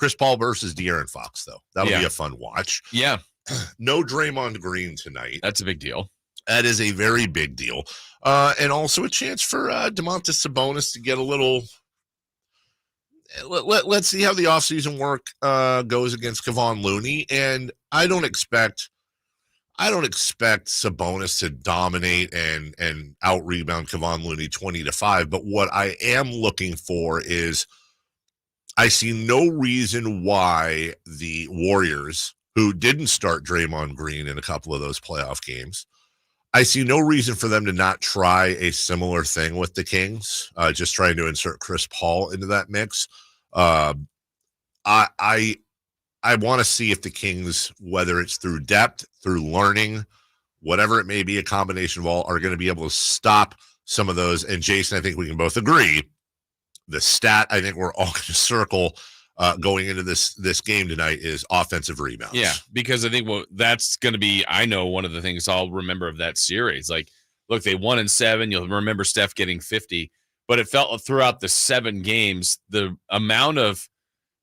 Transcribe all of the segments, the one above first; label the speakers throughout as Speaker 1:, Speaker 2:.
Speaker 1: Chris Paul versus De'Aaron Fox, though. That'll be a fun watch.
Speaker 2: Yeah.
Speaker 1: No Draymond Green tonight.
Speaker 2: That's a big deal.
Speaker 1: That is a very big deal. And also a chance for Domantas Sabonis to get a little. Let's see how the offseason work goes against Kevon Looney. And I don't expect Sabonis to dominate and out rebound Kevon Looney 20-5. But what I am looking for is I see no reason why the Warriors, who didn't start Draymond Green in a couple of those playoff games, I see no reason for them to not try a similar thing with the Kings, just trying to insert Chris Paul into that mix. I want to see if the Kings, whether it's through depth, through learning, whatever it may be, a combination of all, are going to be able to stop some of those. And Jason, I think we can both agree, the stat I think we're all going to circle going into this game tonight is offensive rebounds.
Speaker 2: Yeah, because I think that's going to be, I know one of the things I'll remember of that series. Like, look, they won in 7. You'll remember Steph getting 50, but it felt throughout the 7 games, the amount of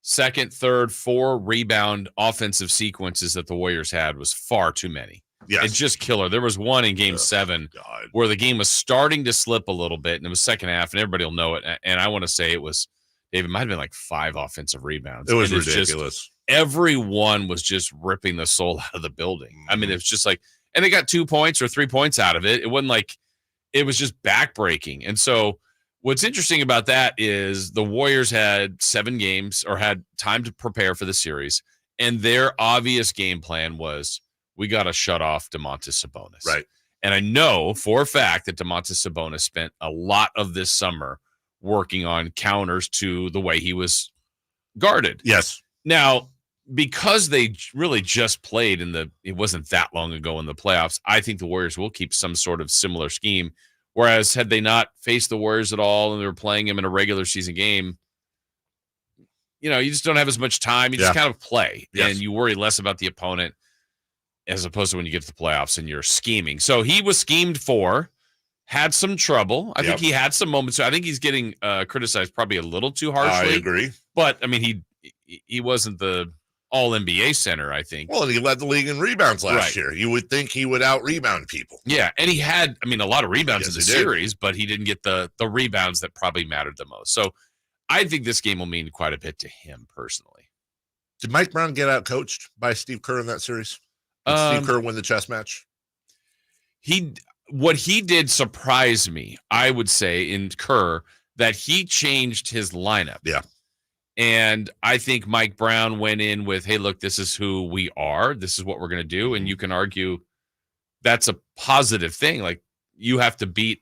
Speaker 2: second, third, 4 rebound offensive sequences that the Warriors had was far too many.
Speaker 1: Yes.
Speaker 2: It's just killer. There was one in game 7 where the game was starting to slip a little bit, and it was second half, and everybody will know it. And I want to say it was, David, might have been like 5 offensive rebounds.
Speaker 1: It was ridiculous.
Speaker 2: Everyone was just ripping the soul out of the building. I mean, it was just like, and they got 2 points or 3 points out of it. It wasn't like, it was just backbreaking. And so what's interesting about that is the Warriors had 7 games or had time to prepare for the series, and their obvious game plan was, we got to shut off Domantas Sabonis.
Speaker 1: Right.
Speaker 2: And I know for a fact that Domantas Sabonis spent a lot of this summer working on counters to the way he was guarded.
Speaker 1: Yes.
Speaker 2: Now, because they really just played it wasn't that long ago in the playoffs, I think the Warriors will keep some sort of similar scheme. Whereas had they not faced the Warriors at all and they were playing him in a regular season game, you just don't have as much time. You just kind of play, and you worry less about the opponent as opposed to when you get to the playoffs and you're scheming. So he was schemed for, had some trouble. I think he had some moments. So I think he's getting criticized probably a little too harshly.
Speaker 1: I agree.
Speaker 2: But, I mean, he wasn't the all-NBA center, I think.
Speaker 1: Well, and he led the league in rebounds last year. You would think he would out-rebound people.
Speaker 2: Yeah, and he had, a lot of rebounds in the series, but he didn't get the rebounds that probably mattered the most. So I think this game will mean quite a bit to him personally.
Speaker 1: Did Mike Brown get out-coached by Steve Kerr in that series? Did Steve Kerr win the chess match?
Speaker 2: What he did surprised me, I would say, in Kerr, that he changed his lineup.
Speaker 1: Yeah.
Speaker 2: And I think Mike Brown went in with, hey, look, this is who we are. This is what we're going to do. And you can argue that's a positive thing. Like, you have to beat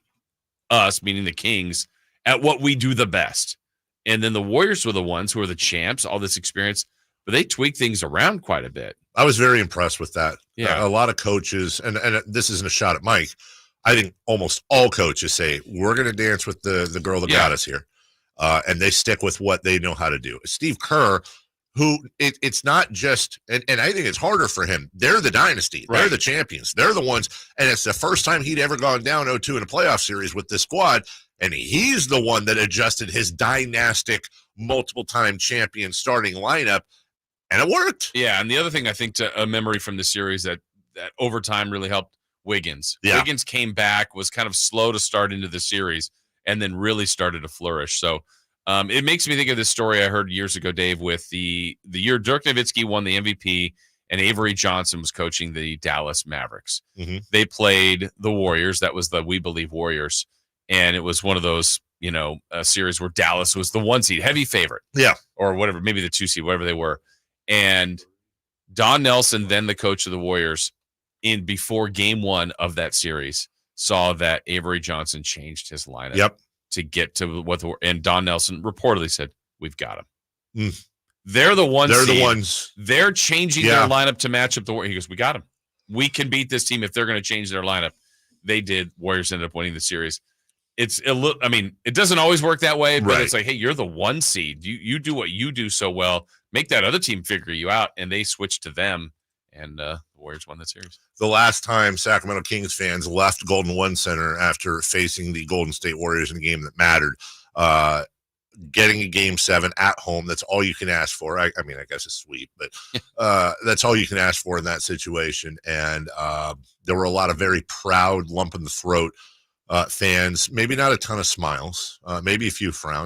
Speaker 2: us, meaning the Kings, at what we do the best. And then the Warriors were the ones who are the champs, all this experience, but they tweak things around quite a bit.
Speaker 1: I was very impressed with that.
Speaker 2: Yeah.
Speaker 1: A lot of coaches, and this isn't a shot at Mike, I think almost all coaches say, we're going to dance with the girl that got us here. And they stick with what they know how to do. Steve Kerr, who it's not just, and I think it's harder for him. They're the dynasty. They're the champions. They're the ones. And it's the first time he'd ever gone down 0-2 in a playoff series with this squad. And he's the one that adjusted his dynastic multiple-time champion starting lineup. And it worked.
Speaker 2: Yeah, and the other thing I think to a memory from the series that overtime really helped, Wiggins.
Speaker 1: Yeah.
Speaker 2: Wiggins came back, was kind of slow to start into the series, and then really started to flourish. So it makes me think of this story I heard years ago, Dave, with the year Dirk Nowitzki won the MVP and Avery Johnson was coaching the Dallas Mavericks.
Speaker 1: Mm-hmm.
Speaker 2: They played the Warriors. That was the We Believe Warriors. And it was one of those, a series where Dallas was the 1 seed, heavy favorite.
Speaker 1: Yeah.
Speaker 2: Or whatever, maybe the 2 seed, whatever they were. And Don Nelson, then the coach of the Warriors, before game 1 of that series, saw that Avery Johnson changed his lineup to get to and Don Nelson reportedly said, we've got him. They're the ones.
Speaker 1: They're the ones.
Speaker 2: They're changing their lineup to match up the Warriors. He goes, we got him. We can beat this team if they're going to change their lineup. They did. Warriors ended up winning the series. It's a little, it doesn't always work that way, but it's like, hey, you're the 1 seed. You do what you do so well. Make that other team figure you out. And they switched to them, and the Warriors won that series.
Speaker 1: The last time Sacramento Kings fans left Golden One Center after facing the Golden State Warriors in a game that mattered, getting a game 7 at home. That's all you can ask for. I mean, I guess a sweep, but that's all you can ask for in that situation. And there were a lot of very proud, lump in the throat fans. Maybe not a ton of smiles, maybe a few frowns.